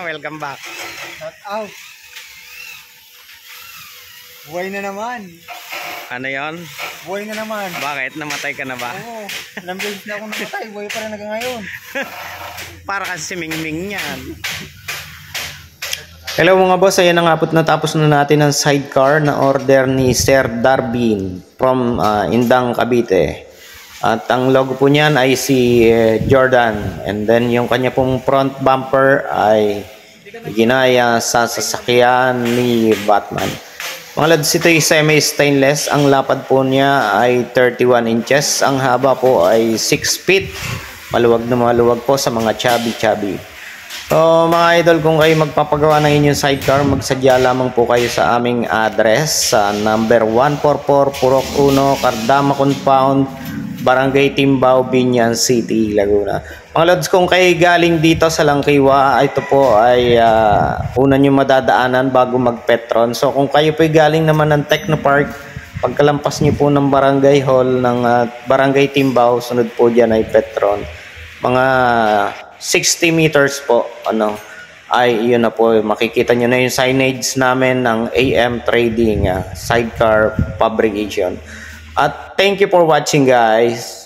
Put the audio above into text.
Welcome back. Shout out. Buhay na naman. Ano yon? Buhay na naman. Bakit? Namatay ka na ba? Oo. Ilang beses na ako namatay. Buhay pa rin hanggang ngayon. Para kasi si Mingming yan. Hello mga boss, ayan na nga po't natapos na natin ang sidecar na order ni Sir Darwin from Indang, Cavite. At ang logo po niyan ay si Jordan. And then yung kanya pong front bumper ay ginaya sa sasakyan ni Batman. Mga lads, ito ay semi-stainless. Ang lapad po niya ay 31 inches. Ang haba po ay 6 feet. Maluwag na maluwag po sa mga chubby. So mga idol, kung kayo magpapagawa ng inyong sidecar, magsadya lamang po kayo sa aming address sa number 144 Purok 1, Cardama Compound, Barangay Timbao, Binyan City, Laguna. Mga lods, kung kayo galing dito sa Langkiwa, ito po ay una nyo madadaanan bago mag-Petron. So kung kayo po galing naman ng Technopark, pagkalampas nyo po ng Barangay Hall ng Barangay Timbao, sunod po dyan ay Petron. Mga 60 meters po, ay yun na po, makikita nyo na yung signage namin ng AM Trading Sidecar Fabrication. At thank you for watching guys.